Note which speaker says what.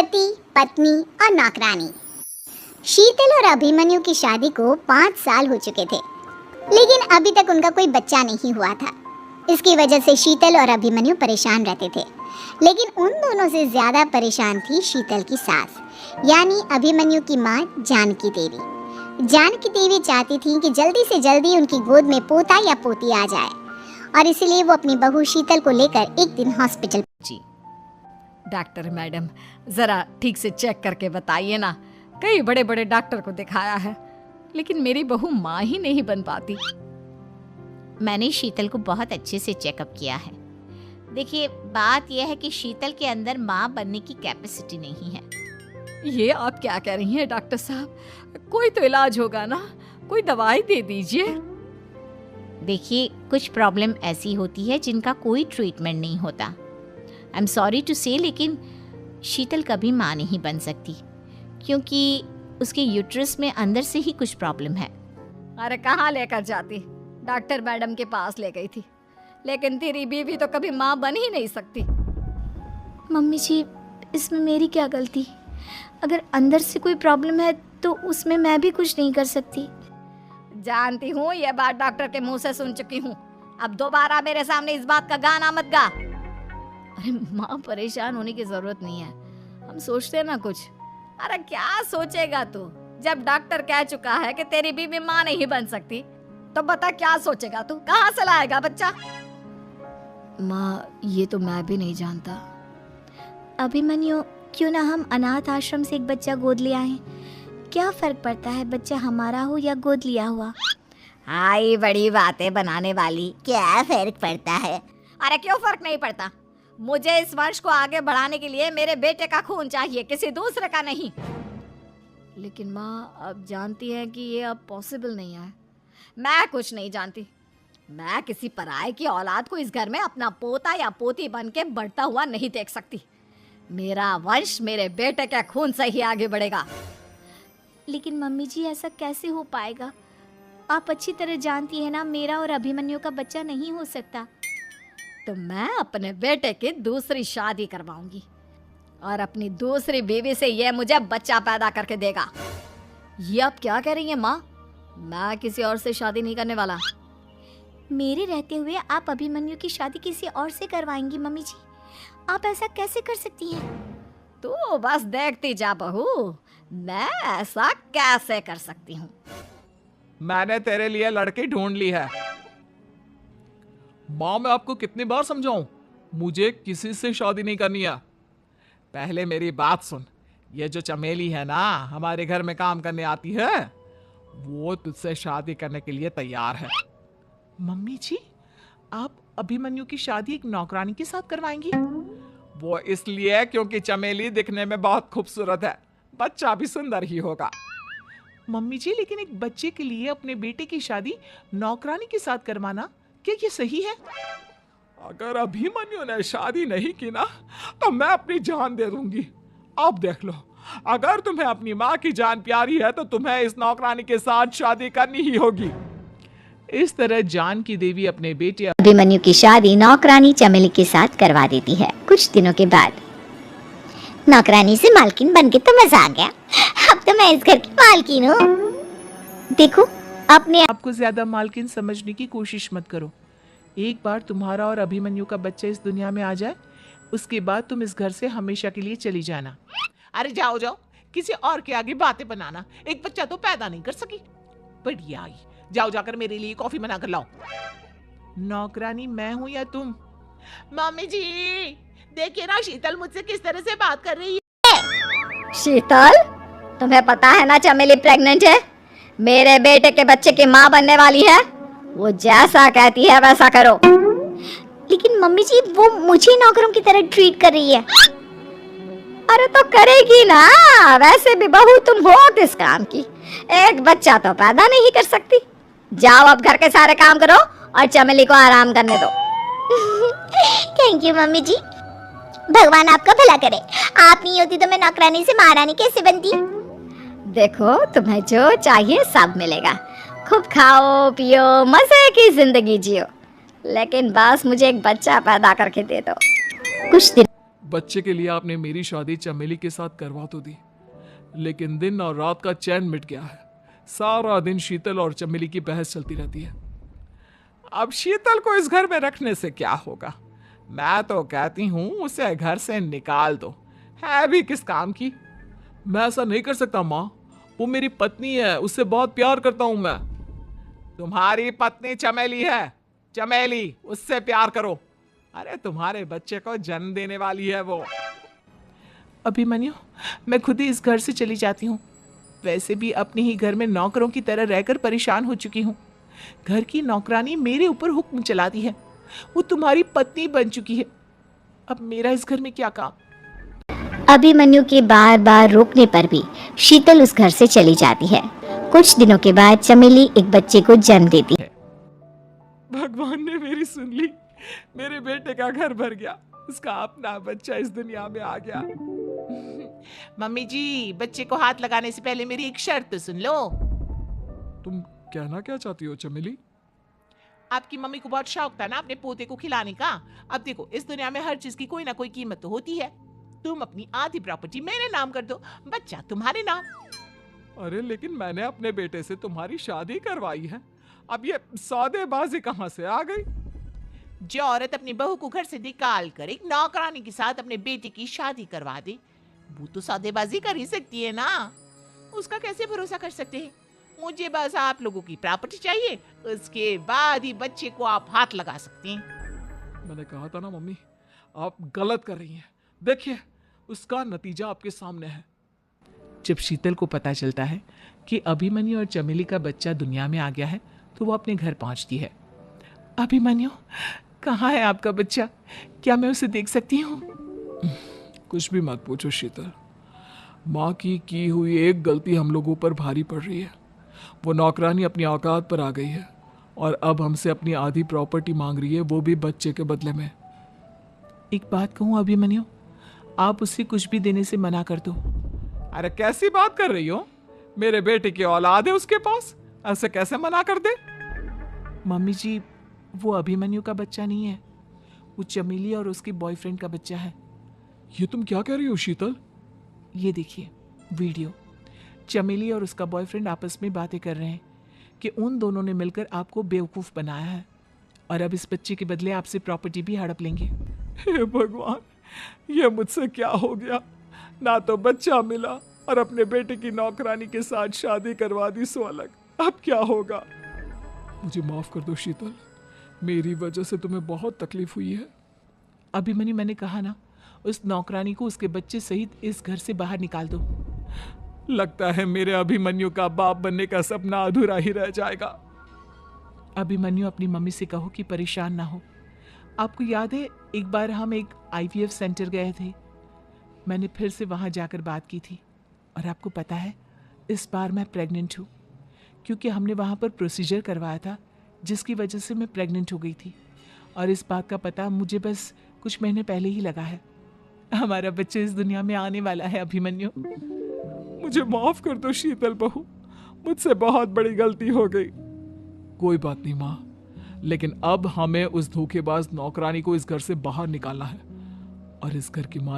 Speaker 1: पति, पत्नी और नौकरानी। शीतल और अभिमन्यु की शादी को 5 साल हो चुके थे, लेकिन अभी तक उनका कोई बच्चा नहीं हुआ था। इसकी वजह से शीतल और अभिमन्यु परेशान रहते थे, लेकिन उन दोनों से ज़्यादा परेशान थी शीतल की सास, यानी अभिमन्यु की माँ जानकी देवी। जानकी देवी चाहती थी कि जल्दी से जल्दी उनकी गोद में पोता या पोती आ जाए, और इसीलिए वो अपनी बहू शीतल को लेकर एक दिन हॉस्पिटल।
Speaker 2: जी डॉक्टर मैडम, ज़रा ठीक से चेक करके बताइए ना। कई बड़े बड़े डॉक्टर को दिखाया है, लेकिन मेरी बहू माँ ही नहीं बन पाती।
Speaker 3: मैंने शीतल को बहुत अच्छे से चेकअप किया है। देखिए, बात यह है कि शीतल के अंदर माँ बनने की कैपेसिटी नहीं है।
Speaker 2: ये आप क्या कह रही हैं डॉक्टर साहब? कोई तो इलाज होगा ना, कोई दवाई दे दीजिए।
Speaker 3: देखिए, कुछ प्रॉब्लम ऐसी होती है जिनका कोई ट्रीटमेंट नहीं होता। आई एम सॉरी टू से, लेकिन शीतल कभी माँ नहीं बन सकती, क्योंकि उसके यूट्रस में अंदर से ही कुछ प्रॉब्लम है।
Speaker 2: अरे कहाँ लेकर जाती? डॉक्टर मैडम के पास ले गई थी, लेकिन तेरी बीवी तो कभी माँ बन ही नहीं सकती।
Speaker 4: मम्मी जी, इसमें मेरी क्या गलती? अगर अंदर से कोई प्रॉब्लम है तो उसमें मैं भी कुछ नहीं कर सकती।
Speaker 2: जानती हूँ, ये बात डॉक्टर के मुंह से सुन चुकी हूँ। अब दोबारा मेरे सामने इस बात का गाना मत गा।
Speaker 4: अरे माँ, परेशान होने की जरूरत नहीं है, हम सोचते हैं ना कुछ।
Speaker 2: अरे क्या सोचेगा तू? जब डॉक्टर कह चुका है कि तेरी बीवी माँ नहीं बन सकती, तो बता क्या सोचेगा तू? कहाँ से लाएगा बच्चा?
Speaker 4: माँ, ये तो मैं भी नहीं जानता। अभिमन्यु, क्यों ना हम अनाथ आश्रम से एक बच्चा गोद ले आएं? क्या फर्क पड़ता है बच्चा हमारा हो या गोद लिया हुआ?
Speaker 3: हाय, बड़ी बातें बनाने वाली, क्या फर्क पड़ता है?
Speaker 2: अरे क्यों फर्क नहीं पड़ता? मुझे इस वंश को आगे बढ़ाने के लिए मेरे बेटे का खून चाहिए, किसी दूसरे का नहीं।
Speaker 4: लेकिन माँ, आप जानती हैं कि ये अब पॉसिबल नहीं है।
Speaker 2: मैं कुछ नहीं जानती। मैं किसी पराये की औलाद को इस घर में अपना पोता या पोती बन के बढ़ता हुआ नहीं देख सकती। मेरा वंश मेरे बेटे के खून से ही आगे बढ़ेगा।
Speaker 4: लेकिन मम्मी जी, ऐसा कैसे हो पाएगा? आप अच्छी तरह जानती हैं ना, मेरा और अभिमन्यु का बच्चा नहीं हो सकता।
Speaker 2: तो मैं अपने बेटे की दूसरी शादी करवाऊंगी, और अपनी दूसरी बीवी से ये मुझे बच्चा पैदा करके देगा।
Speaker 4: ये आप क्या कह रही हैं माँ?
Speaker 2: मैं किसी और से शादी नहीं करने वाला।
Speaker 4: मेरे रहते हुए आप अभिमन्यु की शादी किसी और से करवाएंगी? मम्मी जी, आप ऐसा कैसे कर सकती हैं?
Speaker 2: तू बस देखती जा बहू, मैं ऐसा कैसे कर सकती हूँ।
Speaker 5: मैंने तेरे लिए लड़की ढूंढ ली है। माँ, मैं आपको कितनी बार समझाऊं, मुझे किसी से शादी नहीं करनी है। पहले मेरी बात सुन। ये जो चमेली है ना, हमारे घर में काम करने आती है, वो तुझसे शादी करने के लिए तैयार है। मम्मी जी, आप अभिमन्यु की शादी एक नौकरानी के साथ करवाएंगी? वो इसलिए क्योंकि चमेली दिखने में बहुत खूबसूरत है, बच्चा भी सुंदर ही होगा। मम्मी जी, लेकिन एक बच्चे के लिए अपने बेटे की शादी नौकरानी के साथ करवाना, क्या ये सही है? अगर अभिमन्यु ने शादी नहीं की ना, तो मैं अपनी जान दे दूंगी। अब देख लो, अगर तुम्हें अपनी माँ की जान प्यारी है तो तुम्हें इस नौकरानी के साथ शादी करनी ही होगी। इस तरह जानकी देवी अपने बेटे
Speaker 1: अभिमन्यु की शादी नौकरानी चमेली के साथ करवा देती है। कुछ दिनों के बाद नौकरानी से मालकिन बन के तो मजा आ गया। अब तो मैं इस घर की मालकिन हूँ। देखो, अपने
Speaker 5: आपको ज्यादा मालकिन समझने की कोशिश मत करो। एक बार तुम्हारा और अभिमन्यु का बच्चा इस दुनिया में आ जाए, उसके बाद तुम इस घर से हमेशा के लिए चली जाना। अरे जाओ जाओ, किसी और के आगे बातें बनाना। एक बच्चा तो पैदा नहीं कर सकी। बढ़िया आई, जाओ जाकर मेरे लिए कॉफी बना कर लाओ। नौकरानी मैं हूँ या तुम? मम्मी जी, देखिए ना शीतल मुझसे किस तरह से बात कर रही है।
Speaker 2: शीतल, तुम्हें पता है ना चमेली प्रेग्नेंट है, मेरे बेटे के बच्चे की माँ बनने वाली है। वो जैसा कहती है वैसा करो।
Speaker 1: लेकिन मम्मी जी, वो मुझे नौकरों की तरह ट्रीट कर रही है।
Speaker 2: अरे तो करेगी ना, वैसे भी बहू तुम हो किस काम की? एक बच्चा तो पैदा नहीं कर सकती। जाओ अब घर के सारे काम करो और चमेली को आराम करने दो।
Speaker 1: थैंक यू मम्मी जी, भगवान आपका भला करे। आप नहीं होती तो मैं नौकरानी से महारानी कैसे बनती?
Speaker 2: देखो, तुम्हें जो चाहिए सब मिलेगा। खूब खाओ पियो, मजे की जिंदगी जियो, लेकिन बस मुझे एक बच्चा पैदा करके दे दो।
Speaker 1: कुछ दिन
Speaker 5: बच्चे के लिए आपने मेरी शादी चमेली के साथ करवा तो दी, लेकिन दिन और रात का चैन मिट गया है। सारा दिन शीतल और चमेली की बहस चलती रहती है। अब शीतल को इस घर में रखने से क्या होगा? मैं तो कहती हूं उसे घर से निकाल दो, है भी किस काम की। मैं ऐसा नहीं कर सकता माँ, वो मेरी पत्नी है, उससे बहुत प्यार करता हूं मैं। तुम्हारी पत्नी चमेली है, चमेली, उससे प्यार करो। अरे तुम्हारे बच्चे को जन्म देने वाली है वो।
Speaker 3: अभिमन्यु, मैं खुद ही इस घर से चली जाती हूँ। वैसे भी अपने ही घर में नौकरों की तरह रहकर परेशान हो चुकी हूँ। घर की नौकरानी मेरे ऊपर हुक्म चलाती है, वो तुम्हारी पत्नी बन चुकी है। अब मेरा इस घर में क्या काम?
Speaker 2: अभिमन्यु के बार बार रोकने पर भी शीतल उस घर से चली जाती है। कुछ दिनों के बाद चमेली एक बच्चे को जन्म देती है।
Speaker 5: भगवान ने मेरी सुन ली, मेरे बेटे का घर भर गया, उसका अपना बच्चा इस दुनिया में आ गया।
Speaker 3: मम्मी जी, बच्चे को हाथ लगाने से पहले मेरी एक शर्त तो सुन लो।
Speaker 5: तुम कहना क्या चाहती हो चमेली?
Speaker 3: आपकी मम्मी को बहुत शौक था ना अपने पोते को खिलाने का। अब देखो, इस दुनिया में हर चीज की कोई ना कोई कीमत तो होती है। तुम अपनी आधी प्रॉपर्टी मेरे नाम कर दो, बच्चा तुम्हारे नाम।
Speaker 5: अरे लेकिन मैंने अपने बेटे से तुम्हारी शादी करवाई है, अब ये सौदेबाजी कहाँ से आ गई?
Speaker 3: जो औरत अपनी बहू को घर से निकाल कर एक नौकरानी के साथ अपने बेटे की शादी करवा दे, वो तो सौदेबाजी कर ही सकती है ना। उसका कैसे भरोसा कर सकते हैं? मुझे बस आप लोगों की प्रॉपर्टी चाहिए, उसके बाद ही बच्चे को आप हाथ लगा सकते हैं।
Speaker 5: मैंने कहा था ना मम्मी, आप गलत कर रही हैं। देखिए, उसका नतीजा आपके सामने है।
Speaker 3: जब शीतल को पता चलता है कि अभिमन्यु और चमेली का बच्चा दुनिया में आ गया है, तो वो अपने घर पहुंचती है। अभिमन्यु, कहाँ है आपका बच्चा? क्या मैं उसे देख सकती हूँ?
Speaker 5: कुछ भी मत पूछो शीतल, माँ की हुई एक गलती हम लोगों पर भारी पड़ रही है। वो नौकरानी अपनी औकात पर आ गई है और अब हमसे अपनी आधी प्रॉपर्टी मांग रही है, वो भी बच्चे के बदले में।
Speaker 3: एक बात कहूँ अभिमन्यु, आप उसे कुछ भी देने से मना कर दो।
Speaker 5: अरे कैसी बात कर रही हो? मेरे बेटे की औलाद है उसके पास, ऐसे कैसे मना कर दे?
Speaker 3: मम्मी जी, वो अभिमन्यु का बच्चा नहीं है, वो चमेली और उसके बॉयफ्रेंड का बच्चा है।
Speaker 5: ये तुम क्या कह रही हो शीतल?
Speaker 3: ये देखिए वीडियो, चमेली और उसका बॉयफ्रेंड आपस में बातें कर रहे हैं कि उन दोनों ने मिलकर आपको बेवकूफ़ बनाया है और अब इस बच्चे के बदले आपसे प्रॉपर्टी भी हड़प लेंगे।
Speaker 5: हे भगवान, ये मुझसे क्या हो गया? ना तो बच्चा मिला और अपने बेटे की नौकरानी के साथ शादी करवा दी सो अलग। अब क्या होगा? मुझे माफ कर दो शीतल, मेरी वजह से तुम्हें बहुत तकलीफ हुई है।
Speaker 3: अभिमन्यु, मैंने कहा ना, उस नौकरानी को उसके बच्चे सहित इस घर से बाहर निकाल दो।
Speaker 5: लगता है मेरे अभिमन्यु का बाप बनने का सपना अधूरा ही रह जाएगा।
Speaker 3: अभिमन्यु, अपनी मम्मी से कहो कि परेशान ना हो। आपको याद है एक बार हम एक IVF सेंटर गए थे, मैंने फिर से वहाँ जाकर बात की थी और आपको पता है इस बार मैं प्रेग्नेंट हूँ, क्योंकि हमने वहाँ पर प्रोसीजर करवाया था जिसकी वजह से मैं प्रेग्नेंट हो गई थी और इस बात का पता मुझे बस कुछ महीने पहले ही लगा है। हमारा बच्चा इस दुनिया में आने वाला है अभिमन्यु।
Speaker 5: मुझे माफ कर दो शीतल बहू, मुझसे बहुत बड़ी गलती हो गई। कोई बात नहीं माँ, लेकिन अब हमें उस धोखेबाज नौकरानी को इस घर से बाहर निकालना है और इस घर की माँ